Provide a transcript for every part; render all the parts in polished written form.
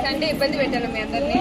Sunday ఇబ్బంది పెట్టాను మీ అందరినీ.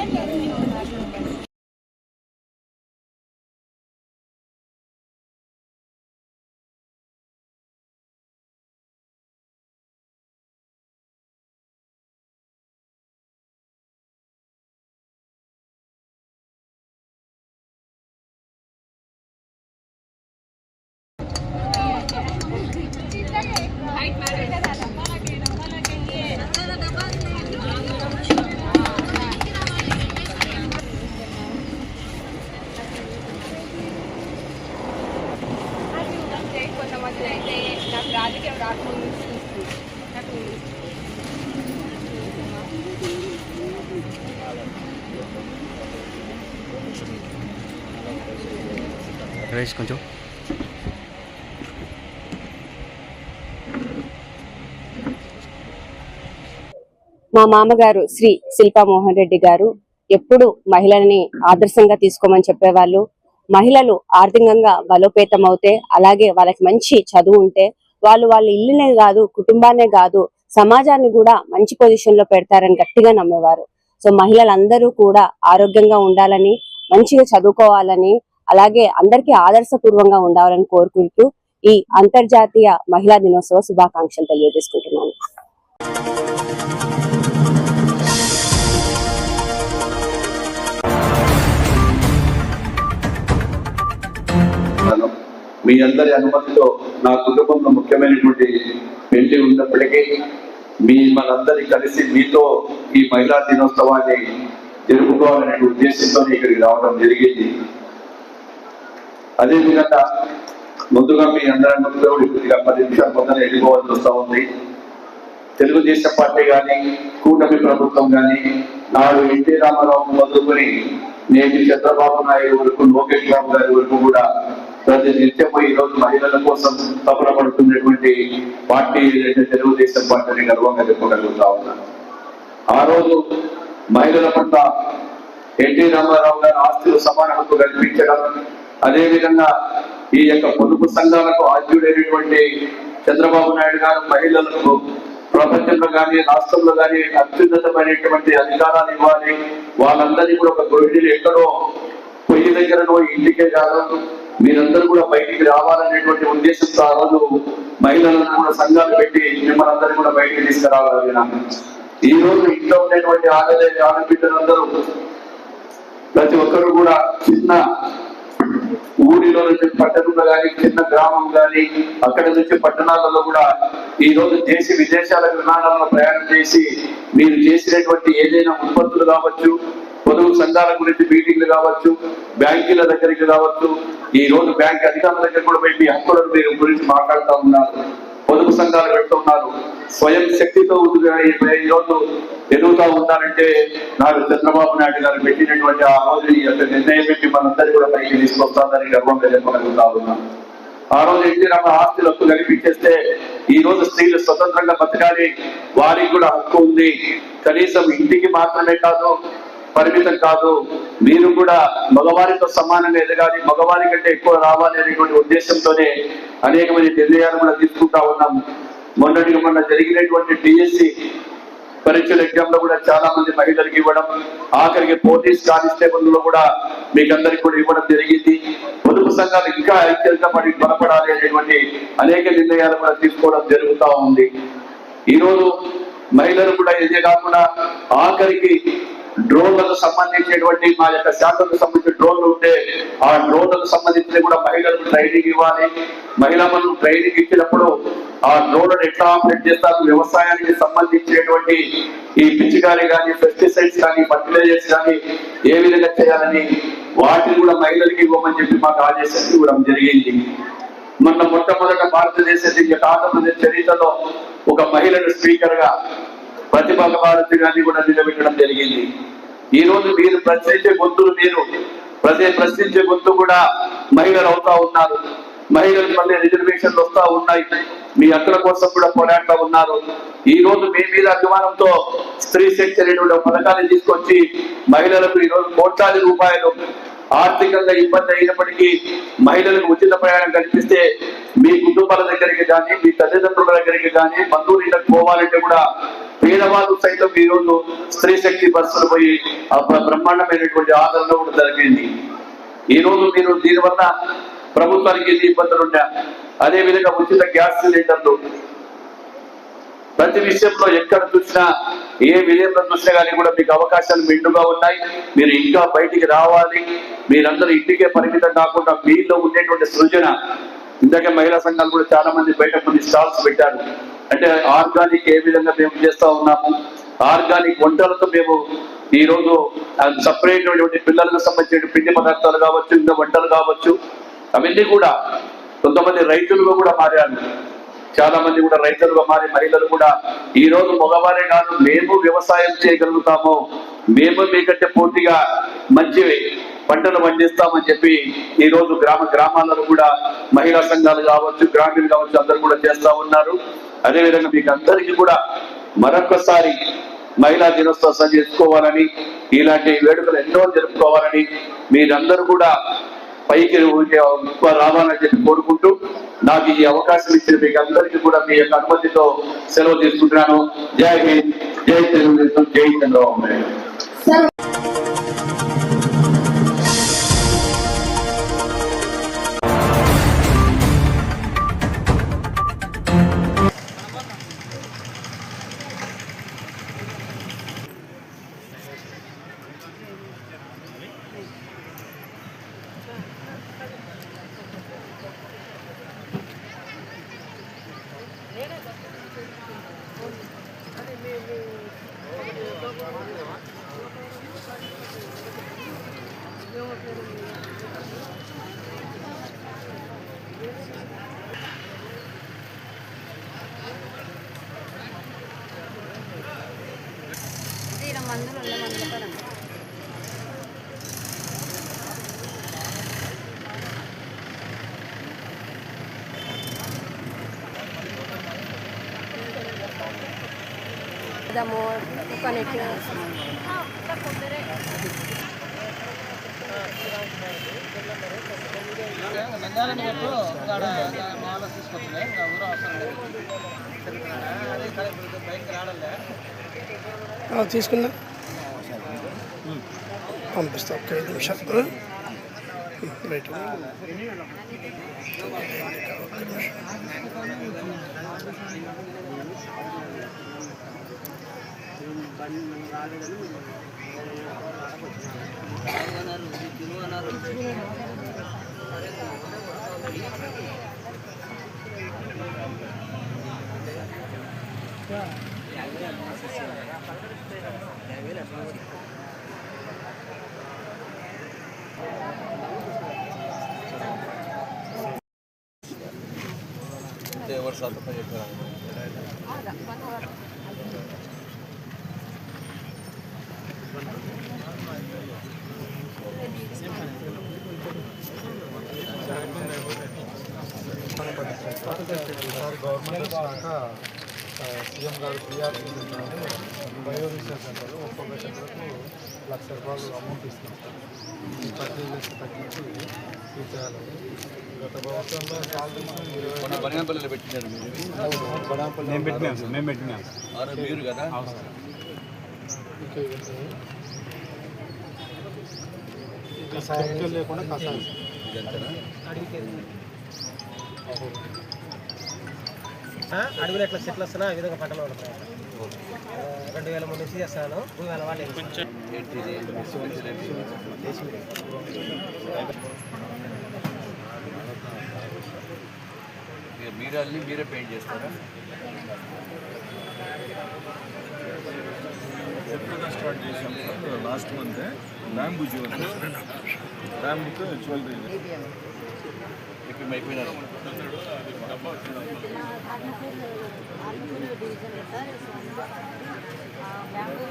కొంతమంది అయితే నాకు రాజకీయం రాకముందు కొంచెం మా మామగారు శ్రీ శిల్పా మోహన్ రెడ్డి గారు ఎప్పుడు మహిళల్ని ఆదర్శంగా తీసుకోమని చెప్పేవాళ్ళు. మహిళలు ఆర్థికంగా బలోపేతం అవుతే, అలాగే వాళ్ళకి మంచి చదువు ఉంటే వాళ్ళ ఇల్లునే కాదు, కుటుంబాన్నే కాదు, సమాజాన్ని కూడా మంచి పొజిషన్ లో పెడతారని గట్టిగా నమ్మేవారు. సో మహిళలందరూ కూడా ఆరోగ్యంగా ఉండాలని, మంచిగా చదువుకోవాలని, అలాగే అందరికీ ఆదర్శపూర్వంగా ఉండాలని కోరుకుంటూ ఈ అంతర్జాతీయ మహిళా దినోత్సవ శుభాకాంక్షలు తెలియజేసుకుంటున్నాను. మీ అందరి అనుమతితో నా కుటుంబంలో ముఖ్యమైనటువంటి పెళ్లి ఉన్నప్పటికీ మనందరి కలిసి మీతో ఈ మహిళా దినోత్సవాన్ని జరుపుకోవాలనే ఉద్దేశంతో ఇక్కడికి రావడం జరిగింది. అదేవిధంగా ముందుగా మీ అందరి అనుమతితో కొద్దిగా 10 నిమిషాలు ముందర వెళ్ళిపోవాల్సి వస్తూ ఉంది. తెలుగుదేశం పార్టీ కానీ, కూటమి ప్రభుత్వం కానీ, నాడు ఎన్టీ రామారావు మొదలుకొని నేటి చంద్రబాబు నాయుడు వరకు, లోకేష్ బాబు గారి వరకు కూడా ప్రతి నిత్యము ఈ రోజు మహిళల కోసం తపన పడుతున్నటువంటి పార్టీ ఏదైతే తెలుగుదేశం పార్టీని గర్వంగా చెప్పగలుగుతా ఉన్నాను. ఆ రోజు మహిళల పట్ల ఎన్టీ రామారావు గారు ఆస్తులు సమాన హక్కు కల్పించడం, అదేవిధంగా ఈ యొక్క పొదుపు సంఘాలకు ఆద్యుడైనటువంటి చంద్రబాబు నాయుడు గారు మహిళలకు ప్రపంచంలో కానీ, రాష్ట్రంలో కానీ అత్యున్నతమైనటువంటి అధికారాలు ఇవ్వాలి, వాళ్ళందరినీ కూడా ఒక గృహిణులు ఎక్కడో పొయ్యి దగ్గరనో ఇంటికే కాదు, మీరందరూ కూడా బయటికి రావాలనేటువంటి ఉద్దేశంతో ఆ రోజు మహిళలను కూడా సంఘాలు పెట్టి మిమ్మల్ని అందరూ కూడా బయటికి తీసుకురావాలి. ఈ రోజు ఇంట్లో ఉండేటువంటి ఆడబిడ్డలందరూ ప్రతి ఒక్కరు కూడా చిన్న ఊరిలో నుంచి పట్టణంలో కానీ, చిన్న గ్రామం కానీ, అక్కడి నుంచి పట్టణాలలో కూడా ఈ రోజు దేశ విదేశాల విమానాల్లో ప్రయాణం చేసి మీరు చేసినటువంటి ఏదైనా ఉత్పత్తులు కావచ్చు, పొదుపు సంఘాల గురించి మీటింగ్లు కావచ్చు, బ్యాంకుల దగ్గరికి కావచ్చు, ఈ రోజు బ్యాంక్ అధికారుల దగ్గర కూడా పోయి మీ హక్కులను మీరు గురించి మాట్లాడుతూ ఉన్నారు, పొదుపు సంఘాలు పెడుతున్నారు. స్వయం శక్తితో ఈ రోజు ఎదుగుతా ఉన్నారంటే నాడు చంద్రబాబు నాయుడు గారు పెట్టినటువంటి ఆ రోజు ఈ యొక్క నిర్ణయం పెట్టి మనందరూ కూడా పైకి తీసుకొస్తానని గర్వంగా చెప్పగలుగుతా ఉన్నాం. ఆ రోజు ఎన్టీ రామ ఆస్తులు హక్కు కల్పించేస్తే ఈ రోజు స్త్రీలు స్వతంత్రంగా బతకాలి, వారికి కూడా హక్కు ఉంది, కనీసం ఇంటికి మాత్రమే కాదు, పరిమితం కాదు, మీరు కూడా మగవారితో సమానంగా ఎదగాలి, మగవారి కంటే ఎక్కువ రావాలి అనేటువంటి ఉద్దేశంతోనే అనేక మంది నిర్ణయాలు కూడా తీసుకుంటా ఉన్నాం. మొన్న జరిగినటువంటి డిఎస్సి పరీక్షల ఎగ్జామ్ లో కూడా చాలా మంది మహిళలకు ఇవ్వడం, ఆఖరికి పోలీస్ కానిస్టేబుల్ లో కూడా మీకందరికి కూడా ఇవ్వడం జరిగింది. పొదుపు సంఘాలు ఇంకా ఐక్యంగా బలపడాలి అనేటువంటి అనేక నిర్ణయాలు కూడా తీసుకోవడం జరుగుతూ ఉంది. ఈరోజు మహిళలు కూడా ఇదే కాకుండా ఆఖరికి డ్రోన్లకు సంబంధించినటువంటి మా యొక్క శాఖకు సంబంధించిన డ్రోన్లు ఉంటే ఆ డ్రోన్లకు సంబంధించి కూడా మహిళలకు ట్రైనింగ్ ఇవ్వాలి. మహిళలకు ట్రైనింగ్ ఇచ్చినప్పుడు ఆ డ్రోన్లను ఎట్లా ఆపరేట్ చేస్తారు, వ్యవసాయానికి సంబంధించినటువంటి ఈ పిచికారి కానీ, పెస్టిసైడ్స్ కానీ, ఫర్టిలైజర్స్ కానీ ఏ విధంగా చేయాలని వాటిని కూడా మహిళలకి ఇవ్వమని చెప్పి మాకు ఆదేశాలు ఇవ్వడం జరిగింది. మొట్టమొదట భారతదేశ ఆంధ్రప్రదేశ్ చరిత్రలో ఒక మహిళను స్పీకర్ గా ప్రతిభా భారతి గారిని కూడా నిలబెట్టడం జరిగింది. ఈ రోజు మీరు ప్రశ్నించే గొంతులు, మీరు ప్రశ్నించే గొంతు కూడా మహిళలు అవుతా ఉన్నారు. మహిళలకు మళ్ళీ రిజర్వేషన్లు వస్తా ఉన్నాయి, మీ హక్కుల కోసం కూడా పోరాడుతూ ఉన్నారు. ఈ రోజు మీ మీద అభిమానంతో స్త్రీ శక్తి అనేటువంటి పథకాన్ని తీసుకొచ్చి మహిళలకు ఈ రోజు కోట్లాది రూపాయలు ఆర్థికంగా ఇబ్బంది అయినప్పటికీ మహిళలకు ఉచిత ప్రయాణం కల్పిస్తే మీ కుటుంబాల దగ్గరికి కానీ మీ తల్లిదండ్రుల దగ్గరికి కానీ బంధువులకు పోవాలంటే కూడా పేదవాళ్ళు సైతం ఈ రోజు స్త్రీ శక్తి బస్సులు పోయి బ్రహ్మాండమైనటువంటి ఆదరణ కూడా జరిగింది. ఈ రోజు మీరు దీనివల్ల ప్రభుత్వానికి ఎన్ని ఇబ్బందులు ఉన్నా, అదే విధంగా ఉచిత గ్యాస్ సిలిండర్లు ప్రతి విషయంలో ఎక్కడ చూసినా ఏ విధంగా చూసినా కానీ కూడా మీకు అవకాశాలు మెండుగా ఉన్నాయి. మీరు ఇంకా బయటికి రావాలి. మీరందరూ ఇంటికే పరిమితం కాకుండా మీలో ఉండేటువంటి సృజన, ఇందాక మహిళా సంఘాలు కూడా చాలా మంది బయట కొన్ని స్టాల్స్ పెట్టారు. అంటే ఆర్గానిక్ ఏ విధంగా మేము చేస్తా ఉన్నాము, ఆర్గానిక్ వంటలతో మేము ఈ రోజు సపరేట్ పిల్లలకు సంబంధించిన పిండి పదార్థాలు కావచ్చు, ఇంకా వంటలు కావచ్చు, అవన్నీ కూడా కొంతమంది రైతులుగా కూడా మారారు. చాలా మంది కూడా రైతులుగా మారి మహిళలు కూడా ఈ రోజు మగవారే కాదు, మేము వ్యవసాయం చేయగలుగుతాము, మేము మీకంటే పూర్తిగా మంచి పంటలు పండిస్తామని చెప్పి ఈ రోజు గ్రామాలలో కూడా మహిళా సంఘాలు కావచ్చు, గ్రామీణ కావచ్చు, అందరూ కూడా చేస్తా ఉన్నారు. అదేవిధంగా మీకు అందరికీ కూడా మరొకసారి మహిళా దినోత్సవం చేసుకోవాలని, ఇలాంటి వేడుకలు ఎన్నో జరుపుకోవాలని, మీరందరూ కూడా పైకి రావాలని చెప్పి కోరుకుంటూ నాకు ఈ అవకాశం ఇచ్చిన మీకు అందరికీ కూడా మీ యొక్క అనుమతితో సెలవు తీసుకుంటున్నాను. జై హింద్, జై తెలుగుదేశం, జై చంద్రబాబు నాయుడు. తీసుకున్నా పంపిస్తా. ఒక్క 5 నిమిషాలు రైట్. గవర్నమెంట్ వచ్చాక సీఎం గారు పిఆర్సీ బయోరిసర్చ్ సెంటర్లో ఒక్కొక్క సెంటర్కు ₹1,00,000 అమౌంట్ ఇస్తాం సార్. ఈ పర్చేజెస్ తగ్గించి తీసేయాలని గత ప్రభుత్వంలో సాలరీస్ బనాపల్లిలో పెట్టినారు మీరు కదా. కెమికల్ లేకుండా కషాయం అడుగులు ఎట్లా చెట్లు వస్తున్నా ఆ విధంగా పంటలు పడతాయి. 2003 నుంచి చేస్తాను. 2000 వాళ్ళు మీరే పెయింట్ చేస్తారా? స్టార్ట్ చేసాం sir last month. Bamboo jewellery, బ్యాంబూతో జ్యువెలరీ ఇక్కడ అయిపోయినారు. బ్యాంకు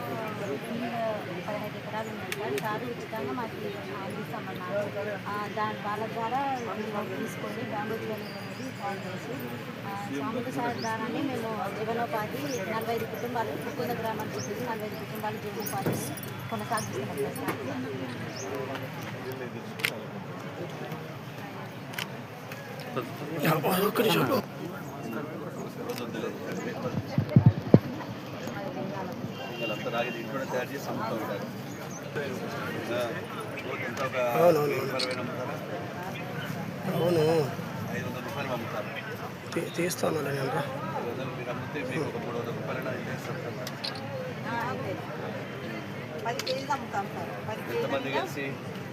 15 ఎకరాలు ఉన్నాయి సార్. సార్ ఉచితంగా మాకు అందిస్తామన్నారు. వాళ్ళ ద్వారా తీసుకొని బ్యాంబూ జ్యువెలరీ అనేది తయారు చేసి స్వామిక సార్ ద్వారానే మేము జీవనోపాధి 45 కుటుంబాలు, కుటుంబ గ్రామానికి 45 కుటుంబాలు జీవనోపాధిని కొనసాగిస్తున్నాం వాళ్ళంతా రాగి ఇంట్లోనే తయారు చేసి అమ్ముతాం ఇక్కడ. ఎంత ఒక 20 అమ్ముతారా? అవును 500 రూపాయలు అమ్ముతారు. తీస్తాను నేను 500 మీరు అమ్మితే మీకు ఒక 300 రూపాయలు అయితే ఇస్తారు కదా. 10 కేజీలు అమ్ముతాం సార్. 10 ఎంతమంది కలిసి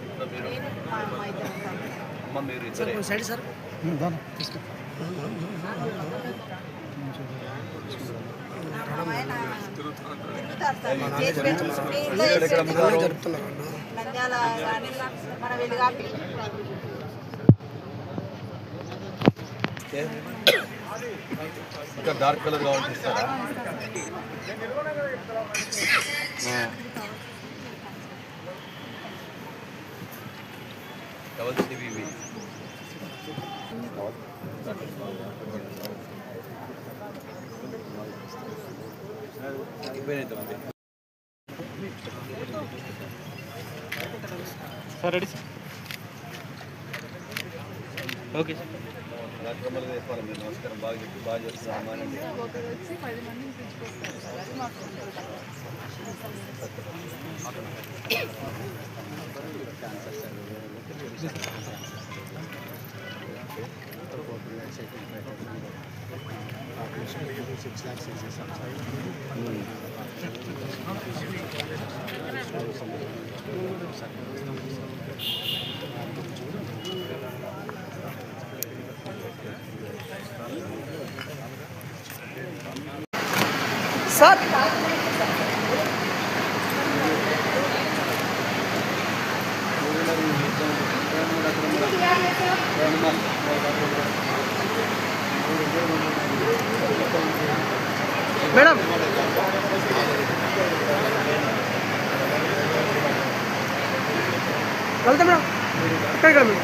ఇంట్లో మీరు అమ్మ మీరు ఇద్దరే? సైడ్ సార్ జరుపుతున్నారు ఇంకా డార్క్ కలర్ కావాలంటే ఇస్తారా? డబల్ సివివి అయిపోయినాయి. Sir ready sir. Okay sir. కార్యక్రమాలు చెప్పాలి మీరు. నమస్కారం బాగా చెప్పి బాగా చేస్తున్నారు. అమ్మానండి సార్ మేడం వెళ్తా మేడం ఇక్కడ madam.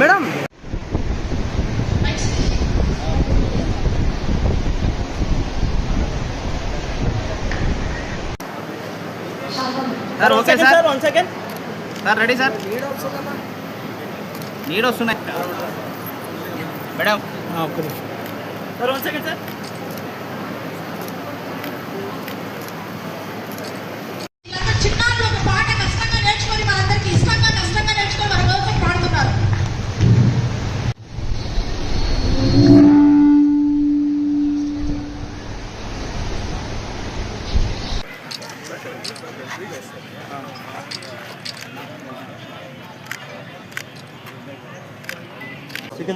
Madam sir okay sir. 1 second sir. Ready sir. Need వస్తున్నాయి మేడం. ఒక్క నిమిషం సార్. 1 second sir. చిన్నారులు ఒక పాట కష్టంగా నేర్చుకొని వాళ్ళందరికీ ఇష్టంగా కష్టంగా నేర్చుకొని మన కోసం పాడుతున్నారు.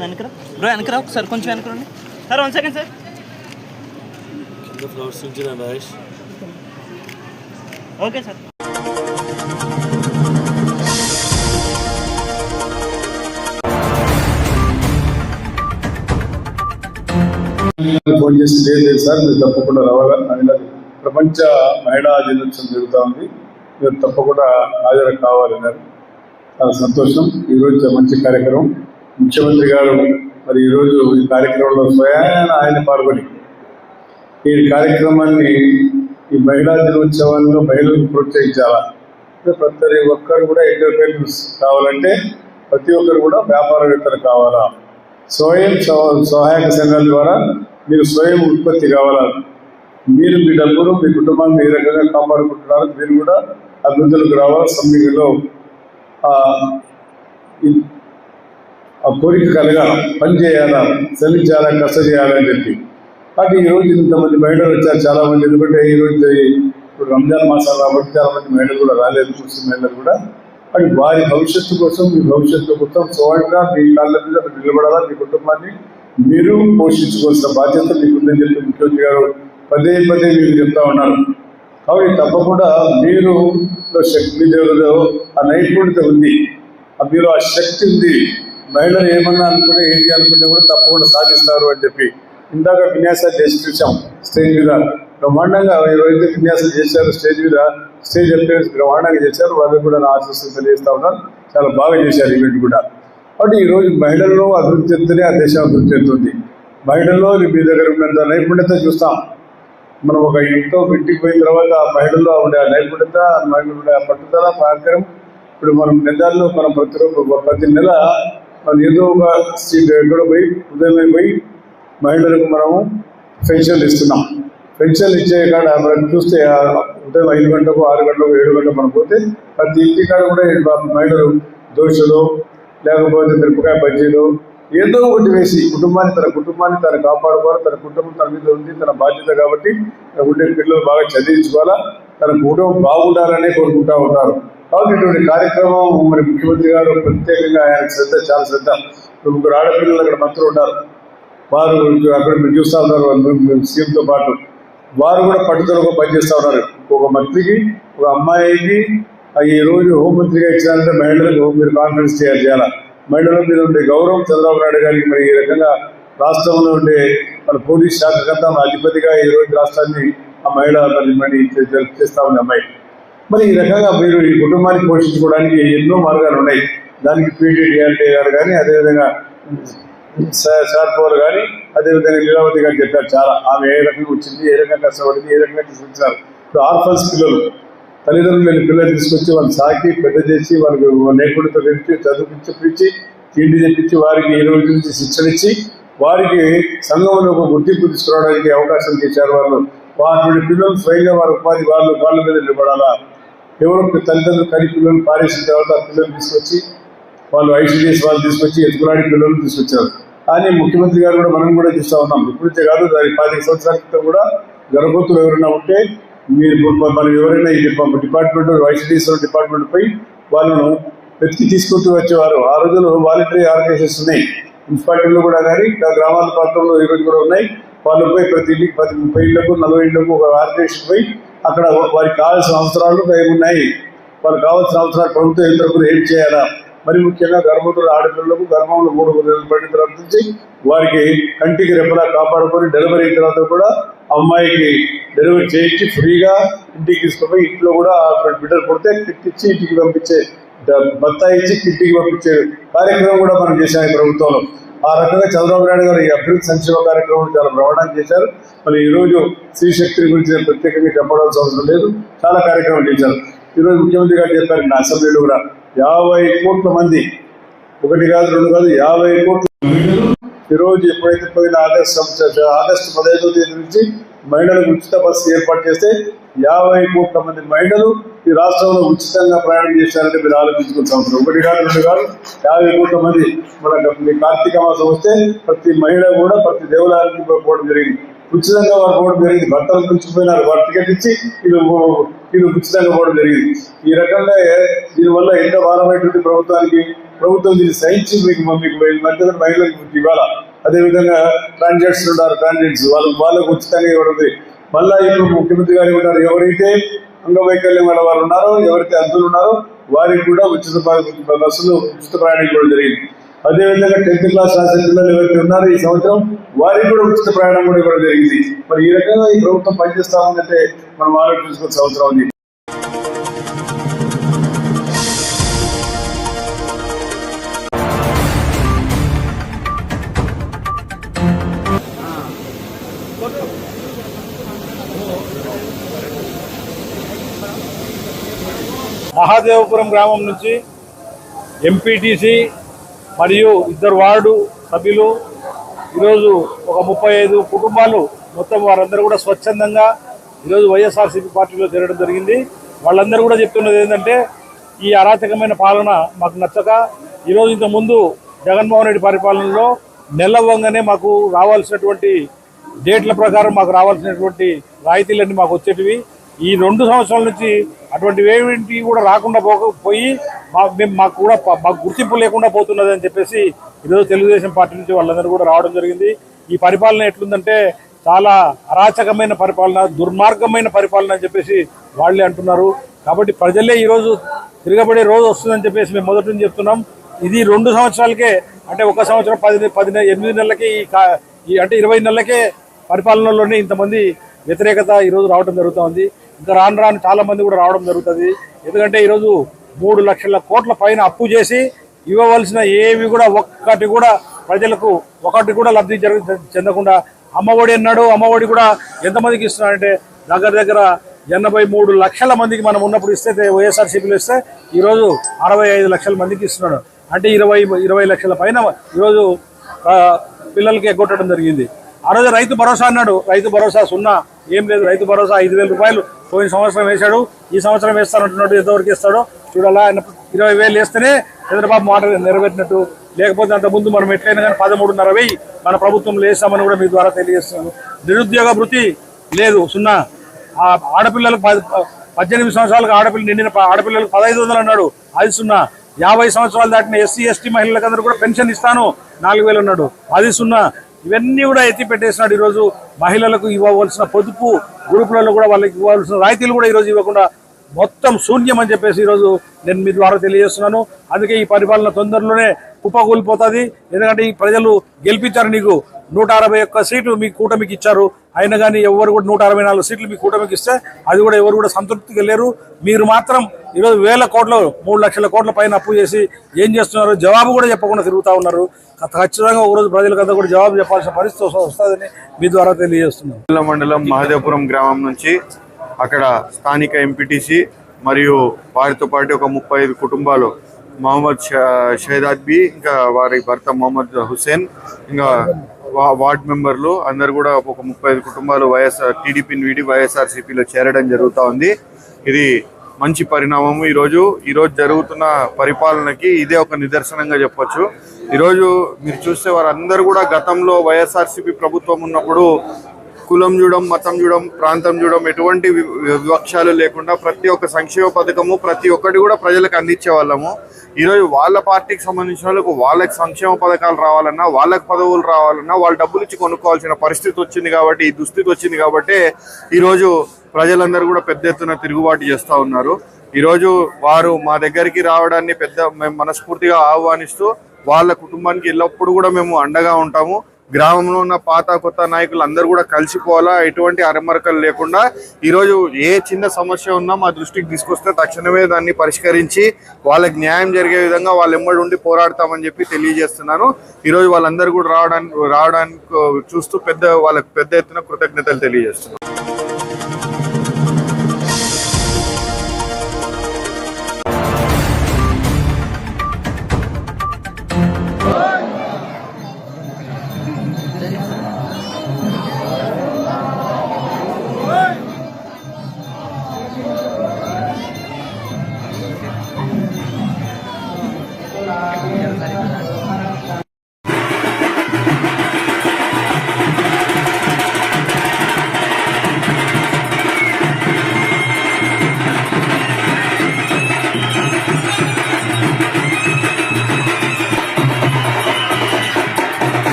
వెనకరా బ్రో, వెనకరా ఒకసారి కొంచెం వెనకరండి sir. 1 second sir. Okay sir. Phone చేసి లేదు సార్ మీరు తప్పకుండా రావాలా. ప్రపంచ మహిళా దినోత్సవం జరుగుతూ ఉంది, మీరు తప్పకుండా హాజరు కావాలన్నారు. చాలా సంతోషం. ఈరోజు మంచి కార్యక్రమం. ముఖ్యమంత్రి గారు మరి ఈరోజు ఈ కార్యక్రమంలో స్వయాన ఆయన పాల్గొని ఈ కార్యక్రమాన్ని, ఈ మహిళా దినోత్సవాల్లో మహిళలకు ప్రోత్సహించాలా. ప్రతి ఒక్కరు కూడా ఎంటర్ప్రైనర్స్ కావాలంటే ప్రతి ఒక్కరు కూడా వ్యాపారవేత్తలు కావాలా. స్వయం సహాయక సంఘాల ద్వారా మీరు స్వయం ఉత్పత్తి కావాలా. మీరు మీ డబ్బులు మీ కుటుంబాన్ని ఏ రకంగా కాపాడుకుంటున్నారు, మీరు కూడా అభివృద్ధిలోకి రావాలా. సమ్మిలో ఆ కోరిక కలగా పని చేయాలా, శ్రమించాలా, కష్ట చేయాలని చెప్పి. కాబట్టి ఈరోజు ఇంతమంది మహిళలు వచ్చారు చాలామంది. ఎందుకంటే ఈరోజు ఇప్పుడు రంజాన్ మాసాలు కాబట్టి చాలామంది మహిళలు కూడా రాలేదు, ముస్లిం మహిళలు కూడా. అది వారి భవిష్యత్తు కోసం, మీ భవిష్యత్తు కోసం స్వయంగా మీ కాళ్ళ మీద నిలబడాలా. మీ కుటుంబాన్ని మీరు పోషించుకోవాల్సిన బాధ్యత మీకుందని చెప్పి ముఖ్యమంత్రి గారు పదే పదే మీరు చెప్తా ఉన్నారు. కాబట్టి తప్పకుండా మీరు శక్తి దేవుడు ఆ నైపుణ్యత ఉంది, మీలో ఆ శక్తి ఉంది. మహిళలు ఏమన్నా అనుకుని ఏది అనుకుంటే కూడా తప్పకుండా సాధిస్తారు అని చెప్పి ఇందాక విన్యాసాలు చేసి చూసాం స్టేజ్ మీద. బ్రహ్మాండంగా ఎవరైతే విన్యాసం చేశారో స్టేజ్ మీద స్టేజ్ అపియరెన్స్ బ్రహ్మాండంగా చేశారు. వాళ్ళకి కూడా నా ఆశీస్సులు తెలియజేస్తా ఉన్నాను. చాలా బాగా చేశారు ఈవెంట్ కూడా. కాబట్టి ఈరోజు మహిళల్లో అభివృద్ధి చెందితేనే ఆ దేశం అభివృద్ధి చెందుతుంది. మహిళల్లో మీ దగ్గర ఉన్నంత నైపుణ్యత చూస్తాం. మనం ఒక ఇంటికి పోయిన తర్వాత మహిళల్లో ఉండే నైపుణ్యత, మహిళలు పట్టుదల, కార్యక్రమం. ఇప్పుడు మనం నెలల్లో మనం ప్రతి నెల మనం ఏదో ఒక ఎక్కడో పోయి ఉదయమే పోయి మహిళలకు మనము పెన్షన్లు ఇస్తున్నాం. పెన్షన్లు ఇచ్చే కాడ మనం చూస్తే ఉదయం 5 గంటలకు 6 గంటలకు 7 గంటలకు మనం పోతే ప్రతి ఇంటి కాడ కూడా మహిళలు దోశలు లేకపోతే మిరపకాయ బజ్జీలు ఏదో ఒకటి వేసి తన కుటుంబాన్ని తను కాపాడుకోవాలి. తన కుటుంబం తన మీద ఉంది, తన బాధ్యత కాబట్టి ఉండే పిల్లలు బాగా చదివించుకోవాలా, తన కుటుంబం బాగుండాలనే కోరుకుంటా ఉంటారు. కాబట్టి ఇటువంటి కార్యక్రమం మరి ముఖ్యమంత్రి గారు ప్రత్యేకంగా ఆయన శ్రద్ధ, చాలా శ్రద్ధ. 3 ఆడపిల్లలు అక్కడ మంత్రులు ఉన్నారు. వారు అక్కడ మీరు చూస్తూ ఉన్నారు సీఎంతో పాటు. వారు కూడా పట్టుదలకు పనిచేస్తూ ఉన్నారు. ఒక మంత్రికి, ఒక అమ్మాయికి ఈ రోజు హోంమంత్రిగా ఇచ్చారంటే మహిళలకు మీరు కాన్ఫిడెన్స్ చేయాలి. మహిళల మీద ఉండే గౌరవం చంద్రబాబు నాయుడు గారికి మరి ఈ రకంగా రాష్ట్రంలో ఉండే మన పోలీస్ శాఖకంతా అధిపతిగా ఈ రోజు రాష్ట్రాన్ని ఆ మహిళ మరి చేస్తా ఉంది అమ్మాయి. మరి ఈ రకంగా మీరు ఈ కుటుంబాన్ని పోషించుకోవడానికి ఎన్నో మార్గాలు ఉన్నాయి. దానికి PDDRT గారు కానీ, అదేవిధంగా షార్పవర్ కానీ, అదేవిధంగా లీలావతి గారు చెప్పారు చాలా. ఆమె ఏ రకంగా వచ్చింది, ఏ రకంగా కష్టపడింది, ఏ రకంగా తీసుకొచ్చినారు. ఇప్పుడు ఆర్ఫన్స్ పిల్లలు తల్లిదండ్రులు పిల్లలు తీసుకొచ్చి వాళ్ళు సాకి పెద్ద చేసి వాళ్ళకి నైపుణ్యత పెంచి చదివించి తిండి తెప్పించి వారికి ఈ రోజు నుంచి శిక్షణ ఇచ్చి వారికి సంఘంలో ఒక గుర్తింపు తీసుకురావడానికి అవకాశం చేశారు. వాళ్ళు వాటి పిల్లలు స్వయంగా వారి ఉపాధి వాళ్ళ మీద నిలబడాలా. ఎవరో తల్లిదండ్రులు కానీ పిల్లలు పారేసిన తర్వాత ఆ పిల్లలు తీసుకొచ్చి వాళ్ళు ICDS వాళ్ళు తీసుకొచ్చి ఎత్తుకులాడి పిల్లలు తీసుకొచ్చారు. కానీ ముఖ్యమంత్రి గారు కూడా మనం కూడా చూస్తూ ఉన్నాం. ఇప్పుడే కాదు, దాని 15 సంవత్సరాల క్రితం కూడా గర్భవతులు ఎవరైనా ఉంటే మీరు మనం ఎవరైనా ఈ డిపార్ట్మెంట్ ICDS డిపార్ట్మెంట్ పోయి వాళ్ళను వెతికి తీసుకుంటూ వచ్చేవారు. ఆ రోజుల్లో వాలంటరీ ఆర్గనైజేషన్స్ ఉన్నాయి మున్సిపాలిటీలో కూడా, కానీ గ్రామాల ప్రాంతంలో ఈరోజు కూడా ఉన్నాయి. వాళ్ళు పోయి ప్రతి ఇంటికి 30 ఇళ్లకు 40 ఇళ్లకు ఒక ఆర్గనైజేషన్ పోయి అక్కడ వారికి కావాల్సిన అవసరాలు ఏమున్నాయి, వాళ్ళకి కావాల్సిన అవసరాలు ప్రభుత్వం ఎంతవరకు ఏం చేయాలా, మరి ముఖ్యంగా గర్భవతుల ఆడపిల్లలకు గర్భంలో 3 నెలలు పడిన తర్వాత నుంచి వారికి కంటికి రెప్పలా కాపాడుకొని డెలివరీ అయిన తర్వాత కూడా అమ్మాయికి డెలివరీ చేయించి ఫ్రీగా ఇంటికి తీసుకుపోయి ఇంట్లో కూడా బిడ్డలు పుడితే కిట్ ఇచ్చి ఇంటికి పంపించే, బత్తాయి ఇచ్చి ఇంటికి పంపించే కార్యక్రమం కూడా మనం చేశాం ఈ ప్రభుత్వంలో. ఆ రకంగా చంద్రబాబు నాయుడు గారు ఈ అభివృద్ధి సంక్షేమ కార్యక్రమం చాలా బ్రహ్మాండంగా చేశారు. మరి ఈరోజు స్త్రీ శక్తిని గురించి ప్రత్యేకంగా చెప్పడాల్సిన అవసరం లేదు, చాలా కార్యక్రమాలు చేశారు. ఈరోజు ముఖ్యమంత్రి గారు చెప్పారు నా అసెంబ్లీలో కూడా 50 కోట్ల మంది, 1 కాదు 2 కాదు 50 కోట్ల ఈరోజు ఎప్పుడైతే పోయిన ఆగస్టు 15వ తేదీ నుంచి మహిళలకు ఉచిత బస్సు ఏర్పాటు చేస్తే 50 కోట్ల మంది మహిళలు ఈ రాష్ట్రంలో ఉచితంగా ప్రయాణం చేశారంటే మీరు ఆలోచించుకున్న సంవత్సరం. 1 కాదు 2 కాదు 50 కోట్ల మంది. మన కార్తీక మాసం వస్తే ప్రతి మహిళ కూడా ప్రతి దేవాలయానికి పోవడం జరిగింది, ఉచితంగా వారు పోవడం జరిగింది. భర్తలు పిలిచిపోయినారు, వారు టికెట్ ఇచ్చి వీళ్ళు ఉచితంగా పోవడం జరిగింది. ఈ రకంగా దీనివల్ల ఎంత భారమైనటువంటి ప్రభుత్వానికి, ప్రభుత్వం దీన్ని సహించి మీకు మధ్య మహిళలకు ఇవ్వాలా. అదేవిధంగా ట్రాన్స్జెంట్స్ ఉన్నారు, ట్రాన్స్జెంట్స్ వాళ్ళకు ఉచితంగా ఇవ్వడం. మళ్ళా ఇప్పుడు ముఖ్యమంత్రి గారు ఉన్నారు, ఎవరైతే అంగవైకల్యం వల్ల వారు ఉన్నారో, ఎవరైతే అర్థులు ఉన్నారో వారికి కూడా ఉచిత బస్సులు ఉచిత ప్రయాణం ఇవ్వడం జరిగింది. అదేవిధంగా 10th క్లాస్ రాసే పిల్లలు ఎవరైతే ఉన్నారో ఈ సంవత్సరం వారికి కూడా ఉచిత ప్రయాణం కూడా ఇవ్వడం జరిగింది. మరి ఈ రకంగా ఈ ప్రభుత్వం పనిచేస్తా ఉందంటే మనం ఆలోచించుకోవాల్సిన అవసరం ఉంది. మహాదేవపురం గ్రామం నుంచి ఎంపీటీసీ మరియు 2 వార్డు సభ్యులు, ఈరోజు ఒక 35 కుటుంబాలు మొత్తం వారందరూ కూడా స్వచ్ఛందంగా ఈరోజు వైఎస్ఆర్సీపీ పార్టీలో చేరడం జరిగింది. వాళ్ళందరూ కూడా చెప్తున్నది ఏంటంటే ఈ అరాచకమైన పాలన మాకు నచ్చక, ఈరోజు ఇంతకుముందు జగన్మోహన్ రెడ్డి పరిపాలనలో నెలవంగానే మాకు రావాల్సినటువంటి డేట్ల ప్రకారం మాకు రావాల్సినటువంటి రాయితీలన్నీ మాకు వచ్చేటివి. ఈ 2 సంవత్సరాల నుంచి అటువంటివి ఏమిటి కూడా రాకుండా పోయి మాకు కూడా మాకు గుర్తింపు లేకుండా పోతున్నది అని చెప్పేసి ఈరోజు తెలుగుదేశం పార్టీ నుంచి వాళ్ళందరూ కూడా రావడం జరిగింది. ఈ పరిపాలన ఎట్లుందంటే చాలా అరాచకమైన పరిపాలన, దుర్మార్గమైన పరిపాలన అని చెప్పేసి వాళ్ళే అంటున్నారు. కాబట్టి ప్రజలే ఈరోజు తిరగబడే రోజు వస్తుందని చెప్పేసి మేము మొదటి నుంచి చెప్తున్నాం. ఇది 2 సంవత్సరాలకే, అంటే 1 సంవత్సరం 8 నెలలకి అంటే 20 నెలలకే పరిపాలనలోనే ఇంతమంది వ్యతిరేకత ఈరోజు రావడం జరుగుతుంది. ఇంకా రాను రాను చాలా మంది కూడా రావడం జరుగుతుంది. ఎందుకంటే ఈరోజు 3 లక్షల కోట్ల పైన అప్పు చేసి ఇవ్వవలసిన ఏవి కూడా ఒక్కటి కూడా ప్రజలకు ఒకటి కూడా లబ్ధి చెందకుండా అమ్మఒడి అన్నాడు. అమ్మఒడి కూడా ఎంతమందికి ఇస్తున్నాడంటే దగ్గర 83 లక్షల మందికి మనం ఉన్నప్పుడు ఇస్తే వైఎస్ఆర్సీపీలో ఇస్తే ఈరోజు 65 లక్షల మందికి ఇస్తున్నాడు. అంటే 20 లక్షల పైన ఈరోజు పిల్లలకి ఎగ్గొట్టడం జరిగింది. ఆ రోజు రైతు భరోసా అన్నాడు. రైతు భరోసా సున్నా, ఏం లేదు. రైతు భరోసా 5,000 రూపాయలు పోయిన సంవత్సరం వేశాడు, ఈ సంవత్సరం వేస్తానంటున్నాడు. ఎంతవరకు ఇస్తాడో చూడాలా. ఆయన 20,000 వేస్తేనే చంద్రబాబు మాట నెరవేరినట్టు. లేకపోతే అంతకుముందు మనం ఎట్లయినా కానీ 13,500 మన ప్రభుత్వంలో వేస్తామని కూడా మీ ద్వారా తెలియజేస్తున్నాను. నిరుద్యోగ భృతి లేదు, సున్నా. ఆడపిల్లలకు 18 సంవత్సరాలకు ఆడపిల్ల నిండిన ఆడపిల్లలకు 1,500 అన్నాడు, అది సున్నా. 50 సంవత్సరాలు దాటిన ఎస్సీ ఎస్టీ మహిళలకు అందరూ కూడా పెన్షన్ ఇస్తాను 4,000 అన్నాడు, అది సున్నా. ఇవన్నీ కూడా ఎత్తి పెట్టేసినాడు. ఈరోజు మహిళలకు ఇవ్వవలసిన పొదుపు గ్రూపులలో కూడా వాళ్ళకి ఇవ్వాల్సిన రాయితీలు కూడా ఈరోజు ఇవ్వకుండా మొత్తం శూన్యం అని చెప్పేసి ఈరోజు నేను మీ ద్వారా తెలియజేస్తున్నాను. అందుకే ఈ పరిపాలన తొందరలోనే కుప్పకూలిపోతుంది. ఎందుకంటే ఈ ప్రజలు గెలిపించారు. నీకు 161 సీట్లు మీ కూటమికి ఇచ్చారు. అయినా కానీ ఎవరు కూడా 164 సీట్లు మీ కూటమికి ఇస్తే అది కూడా ఎవరు కూడా సంతృప్తిగా లేరు. మీరు మాత్రం ఈరోజు 1,000 కోట్లు 3 లక్షల కోట్ల పైన అప్పు చేసి ఏం చేస్తున్నారు? జవాబు కూడా చెప్పకుండా తిరుగుతూ ఉన్నారు. ఖచ్చితంగా ఒకరోజు ప్రజలకంతా కూడా జవాబు చెప్పాల్సిన పరిస్థితి వస్తుందని మీ ద్వారా తెలియజేస్తున్నాను. మండలం మహదేవపురం గ్రామం నుంచి అక్కడ స్థానిక ఎంపీటీసీ మరియు వారితో పాటు ఒక 35 కుటుంబాలు, మొహమ్మద్ షహదాద్బీ, ఇంకా వారి భర్త మొహమ్మద్ హుసేన్, ఇంకా వార్డ్ మెంబర్లు అందరు కూడా ఒక 35 కుటుంబాలు టీడీపీని వీడి వైఎస్ఆర్సీపీలో చేరడం జరుగుతూ ఉంది. ఇది మంచి పరిణామము. ఈరోజు జరుగుతున్న పరిపాలనకి ఇదే ఒక నిదర్శనంగా చెప్పొచ్చు. ఈరోజు మీరు చూస్తే వారందరూ కూడా గతంలో వైఎస్ఆర్సీపీ ప్రభుత్వం ఉన్నప్పుడు కులం చూడడం, మతం చూడడం, ప్రాంతం చూడడం, ఎటువంటి వివక్షాలు లేకుండా ప్రతి ఒక్క సంక్షేమ పథకము ప్రతి ఒక్కటి కూడా ప్రజలకు అందించే వాళ్ళము. ఈరోజు వాళ్ళ పార్టీకి సంబంధించిన వాళ్ళకు వాళ్ళకి సంక్షేమ పథకాలు రావాలన్నా, వాళ్ళకి పదవులు రావాలన్నా వాళ్ళు డబ్బులు ఇచ్చి కొనుక్కోవాల్సిన పరిస్థితి వచ్చింది. కాబట్టి ఈ దుస్థితి వచ్చింది. కాబట్టి ఈరోజు ప్రజలందరూ కూడా పెద్ద ఎత్తున తిరుగుబాటు చేస్తూ ఉన్నారు. ఈరోజు వారు మా దగ్గరికి రావడాన్ని మేము మనస్ఫూర్తిగా ఆహ్వానిస్తూ వాళ్ళ కుటుంబానికి ఎల్లప్పుడూ కూడా మేము అండగా ఉంటాము. గ్రామంలో ఉన్న పాత కొత్త నాయకులు అందరూ కూడా కలిసిపోవాలా, ఎటువంటి అరమరకలు లేకుండా. ఈరోజు ఏ చిన్న సమస్య ఉన్నా మా దృష్టికి తీసుకొస్తే తక్షణమే దాన్ని పరిష్కరించి వాళ్ళకి న్యాయం జరిగే విధంగా వాళ్ళ ఎమ్మడి ఉండి పోరాడతామని చెప్పి తెలియజేస్తున్నాను. ఈరోజు వాళ్ళందరూ కూడా రావడానికి చూస్తూ వాళ్ళకి పెద్ద ఎత్తున కృతజ్ఞతలు తెలియజేస్తున్నాను.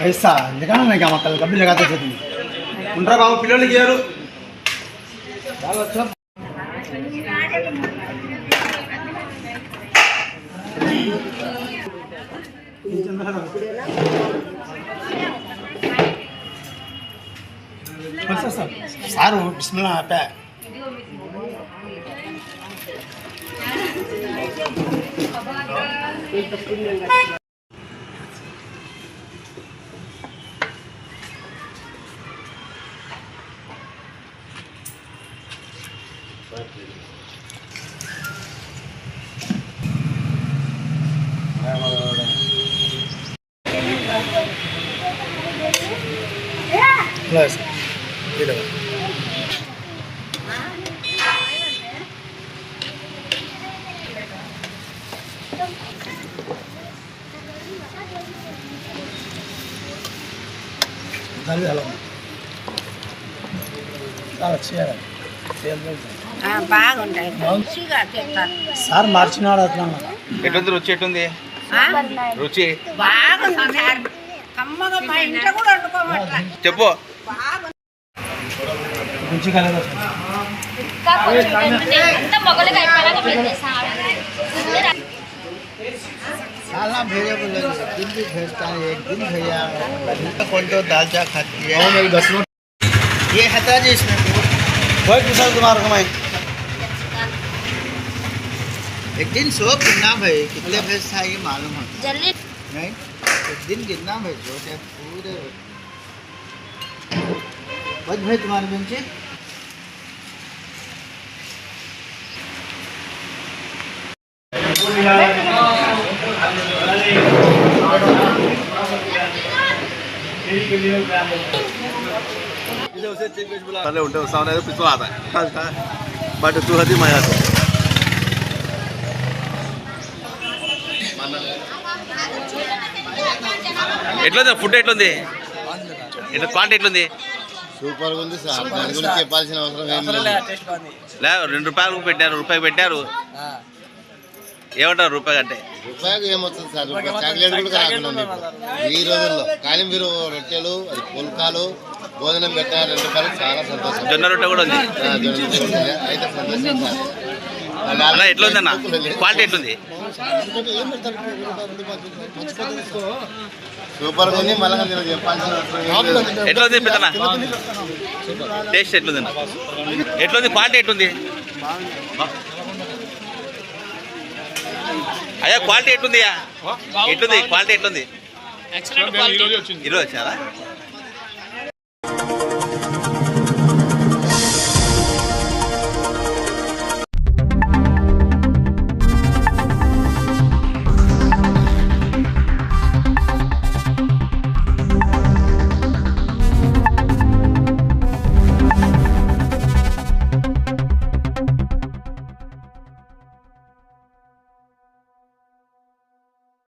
ऐसा दिखाना नहीं क्या मतलब कभी लगाते थे तुम उनका बाबू पिल्लों किया रो सारू बिस्मिल्लाह पे प्लस బాగుంటాయి మంచిగా చెప్తారు సార్ మార్చినాడు అట్లా ఎట్లుంది రుచి ఎట్లుంది రుచి బాగుంది సార్ కమ్మగా మా ఇంట్లో కూడా వండుకోమట్లా చెప్పు మంచి కలర్ అంత మొగలుగా అయిపోయాక साला भेजेबल दिन भी भेजता है एक दिन भैया कौन तो दाल चा खाती है मेरी 10 नोट ये हटा जी इसमें कोई कुशल कुमार कमाई एक दिन सो कितना भाई कितने भेजता है ये मालूम है जल्दी नहीं एक दिन कितना भेजो क्या पूरे बस भाई तुम्हारे बच्चे पहले उल्टे सामने पिछला आता है बट तू हदी माया तो ఎట్లుంది ఫుడ్ ఎట్లుంది ఎట్లా క్వాంటిటీ ఎట్లుంది సూపర్గా ఉంది సార్ దాని గురించి చెప్పాల్సిన అవసరం ఏం లేదు లేదు ₹2 పెట్టారు రూపాయి పెట్టారు ఏమంటారు రూపాయి అంటే రూపాయికి ఏమొస్తుంది సార్ రూపాయి చాక్లెట్ కూడా రాకుండా ఉంది ఇప్పుడు. ఈ రోజుల్లో కానీ మీరు రొట్టెలు అది పుల్కాలు భోజనం పెట్టారు ₹2 చాలా సంతోషం జొన్న రొట్టె కూడా ఉంది జొన్న రొట్టె ఉంది. అయితే సంతోషం సార్ అన్న ఎట్లుంది అన్న క్వాలిటీ ఎట్లుంది సూపర్గా ఉంది మళ్ళీ నేను చెప్పాల్సిన అవసరం ఏం లేదు. ఎట్లుంది పెద్దనా టేస్ట్ ఎట్లుంది అన్న ఎట్లుంది క్వాలిటీ ఎట్లుంది అయ్యా క్వాలిటీ ఎట్లుంది ఎట్లుంది క్వాలిటీ ఎట్లుంది ఈరోజు వచ్చారా